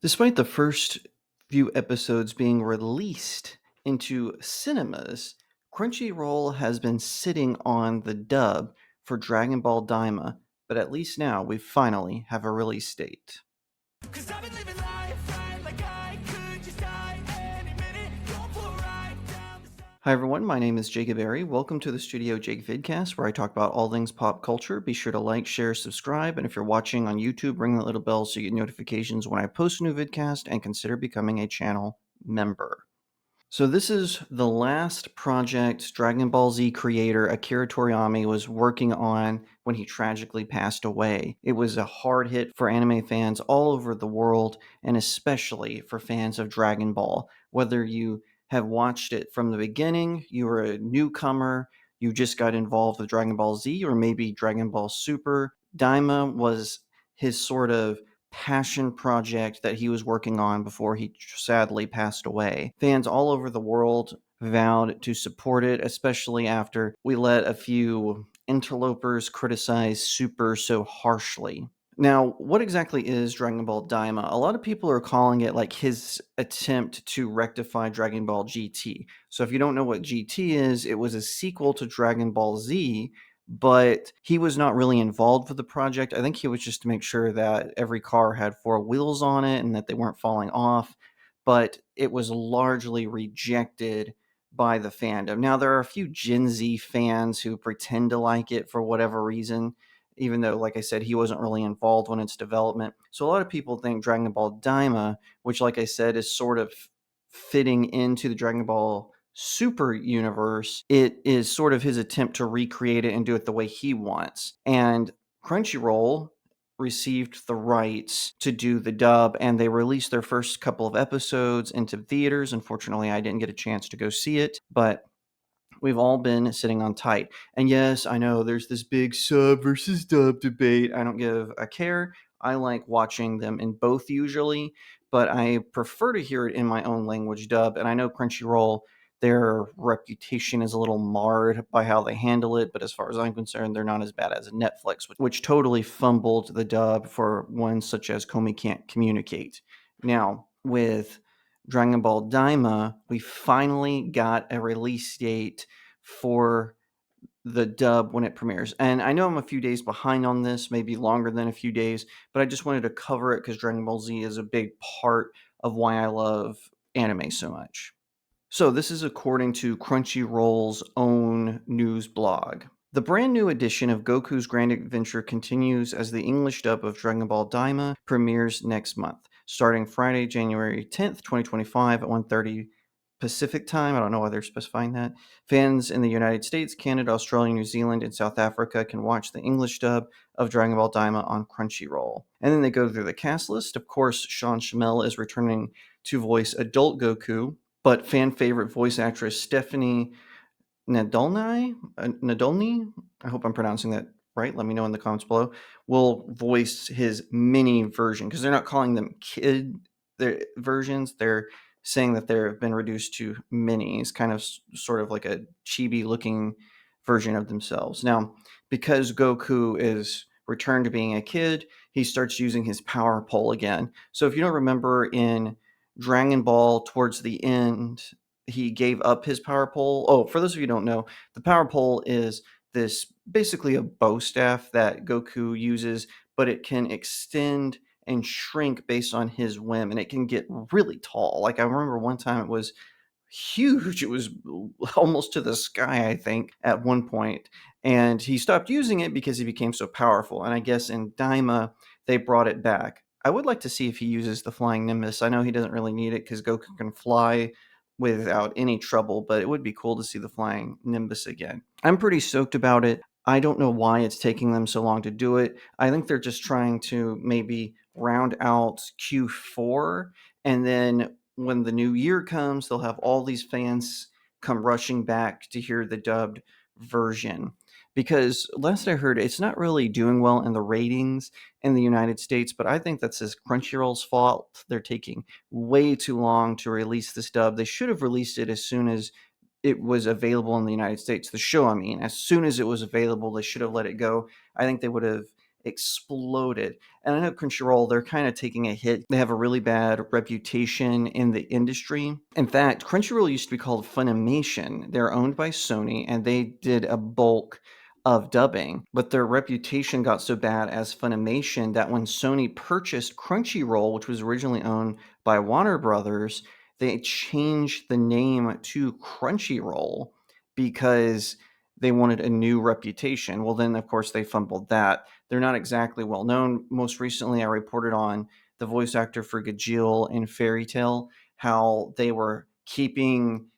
Despite the first few episodes being released into cinemas, Crunchyroll has been sitting on the dub for Dragon Ball Daima, but at least now we finally have a release date. 'Cause I've been living life right like I could just die any minute. Going for a ride down the side. Hi everyone, my name is Jacob Berry. Welcome to the StudioJake vidcast where I talk about all things pop culture. Be sure to like, share, subscribe, and if you're watching on YouTube, ring that little bell so you get notifications when I post a new vidcast and consider becoming a channel member. So this is the last project Dragon Ball Z creator Akira Toriyama was working on when he tragically passed away. It was a hard hit for anime fans all over the world, and especially for fans of Dragon Ball. Whether you have watched it from the beginning, you were a newcomer, you just got involved with Dragon Ball Z, or maybe Dragon Ball Super, Daima was his sort of passion project that he was working on before he sadly passed away. Fans all over the world vowed to support it, especially after we let a few interlopers criticize Super so harshly. Now, what exactly is Dragon Ball Daima? A lot of people are calling it like his attempt to rectify Dragon Ball GT. So if you don't know what GT is, it was a sequel to Dragon Ball Z, but he was not really involved with the project. I think he was just to make sure that every car had four wheels on it and that they weren't falling off, but it was largely rejected by the fandom. Now, there are a few Gen Z fans who pretend to like it for whatever reason, even though, like I said, he wasn't really involved in its development. So a lot of people think Dragon Ball Daima, which, like I said, is sort of fitting into the Dragon Ball Super universe, it is sort of his attempt to recreate it and do it the way he wants. And Crunchyroll received the rights to do the dub, and they released their first couple of episodes into theaters. Unfortunately, I didn't get a chance to go see it, but we've all been sitting on tight. And yes, I know there's this big sub versus dub debate. I don't give a care. I like watching them in both usually, but I prefer to hear it in my own language dub. And I know Crunchyroll, their reputation is a little marred by how they handle it, but as far as I'm concerned, they're not as bad as Netflix, which totally fumbled the dub for ones such as Komi Can't Communicate. Now, with Dragon Ball Daima, we finally got a release date for the dub when it premieres. And I know I'm a few days behind on this, maybe longer than a few days, but I just wanted to cover it because Dragon Ball Z is a big part of why I love anime so much. So, this is according to Crunchyroll's own news blog. The brand new edition of Goku's Grand Adventure continues as the English dub of Dragon Ball Daima premieres next month, starting Friday, January 10th, 2025 at 1:30 Pacific time. I don't know why they're specifying that. Fans in the United States, Canada, Australia, New Zealand, and South Africa can watch the English dub of Dragon Ball Daima on Crunchyroll. And then they go through the cast list. Of course, Sean Schemmel is returning to voice adult Goku, but fan favorite voice actress Stephanie Nadolny, I hope I'm pronouncing that right. Let me know in the comments below. Will voice his mini version because they're not calling them kid versions. They're saying that they've been reduced to minis, kind of sort of like a chibi looking version of themselves. Now, because Goku is returned to being a kid, he starts using his power pole again. So if you don't remember in Dragon Ball towards the end, he gave up his power pole. Oh, for those of you who don't know, the power pole is this basically a bow staff that Goku uses, but it can extend and shrink based on his whim, and it can get really tall. Like I remember one time it was huge. It was almost to the sky, I think, at one point. And he stopped using it because he became so powerful. And I guess in Daima, they brought it back. I would like to see if he uses the flying Nimbus. I know he doesn't really need it because Goku can fly without any trouble, but it would be cool to see the flying Nimbus again. I'm pretty stoked about it. I don't know why it's taking them so long to do it. I think they're just trying to maybe round out Q4, and then when the new year comes, they'll have all these fans come rushing back to hear the dubbed version. Because last I heard, it's not really doing well in the ratings in the United States, but I think that's this Crunchyroll's fault. They're taking way too long to release this dub. They should have released it as soon as it was available in the United States. The show, I mean, as soon as it was available, they should have let it go. I think they would have exploded. And I know Crunchyroll, they're kind of taking a hit. They have a really bad reputation in the industry. In fact, Crunchyroll used to be called Funimation. They're owned by Sony, and they did a bulk of dubbing, but their reputation got so bad as Funimation that when Sony purchased Crunchyroll, which was originally owned by Warner Brothers, they changed the name to Crunchyroll because they wanted a new reputation. Well, then, of course, they fumbled that. They're not exactly well known. Most recently, I reported on the voice actor for Gajeel in Fairy Tale, how they were keeping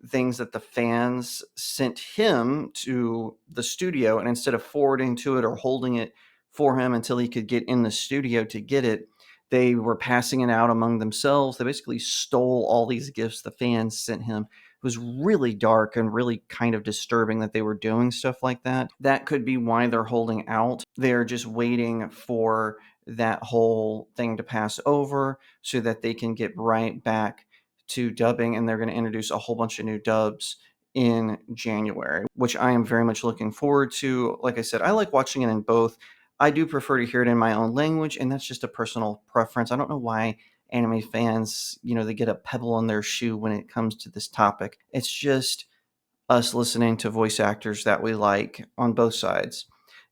things that the fans sent him to the studio, and instead of forwarding to it or holding it for him until he could get in the studio to get it, they were passing it out among themselves. They basically stole all these gifts the fans sent him. It was really dark and really kind of disturbing that they were doing stuff like that. That could be why they're holding out. They're just waiting for that whole thing to pass over so that they can get right back to dubbing, and they're going to introduce a whole bunch of new dubs in January, which I am very much looking forward to. Like I said, I like watching it in both. I do prefer to hear it in my own language, and that's just a personal preference. I don't know why anime fans, they get a pebble in their shoe when it comes to this topic. It's just us listening to voice actors that we like on both sides.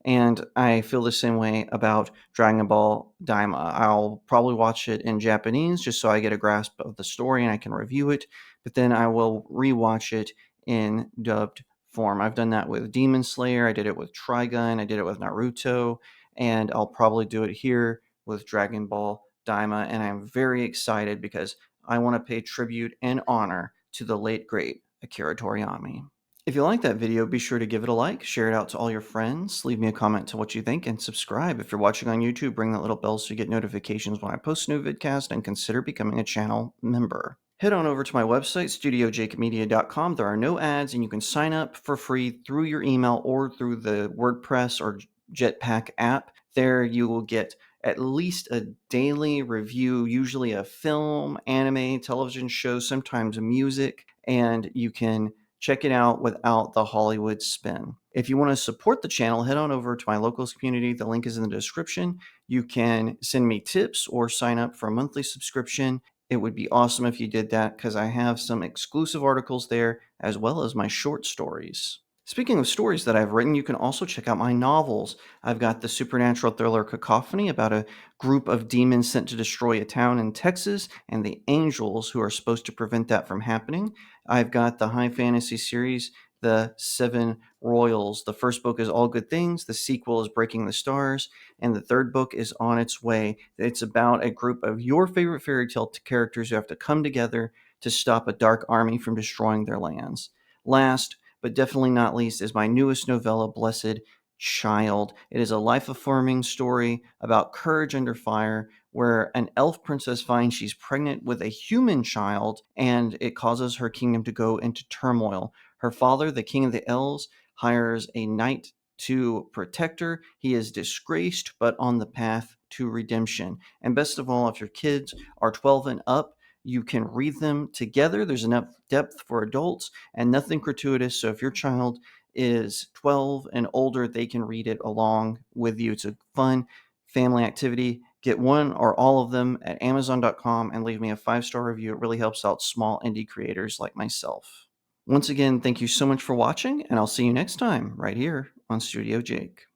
And I feel the same way about Dragon Ball Daima. I'll probably watch it in Japanese just so I get a grasp of the story and I can review it, but then I will rewatch it in dubbed form. I've done that with Demon Slayer, I did it with Trigun, I did it with Naruto, and I'll probably do it here with Dragon Ball Daima. And I'm very excited because I want to pay tribute and honor to the late, great Akira Toriyama. If you like that video, be sure to give it a like, share it out to all your friends, leave me a comment to what you think, and subscribe. If you're watching on YouTube, ring that little bell so you get notifications when I post a new vidcast, and consider becoming a channel member. Head on over to my website, StudioJakeMedia.com. There are no ads, and you can sign up for free through your email or through the WordPress or Jetpack app. There you will get at least a daily review, usually a film, anime, television show, sometimes music, and you can check it out without the Hollywood spin. If you want to support the channel, head on over to my locals community. The link is in the description. You can send me tips or sign up for a monthly subscription. It would be awesome if you did that because I have some exclusive articles there as well as my short stories. Speaking of stories that I've written, you can also check out my novels. I've got the supernatural thriller Cacophony about a group of demons sent to destroy a town in Texas and the angels who are supposed to prevent that from happening. I've got the high fantasy series, The Seven Royals. The first book is All Good Things, the sequel is Breaking the Stars, and the third book is on its way. It's about a group of your favorite fairy tale characters who have to come together to stop a dark army from destroying their lands. Last, but definitely not least, is my newest novella, Blessed Child. It is a life-affirming story about courage under fire, where an elf princess finds she's pregnant with a human child, and it causes her kingdom to go into turmoil. Her father, the king of the elves, hires a knight to protect her. He is disgraced, but on the path to redemption. And best of all, if your kids are 12 and up, you can read them together. There's enough depth for adults and nothing gratuitous. So if your child is 12 and older, they can read it along with you. It's a fun family activity. Get one or all of them at Amazon.com and leave me a 5-star review. It really helps out small indie creators like myself. Once again, thank you so much for watching, and I'll see you next time right here on Studio Jake.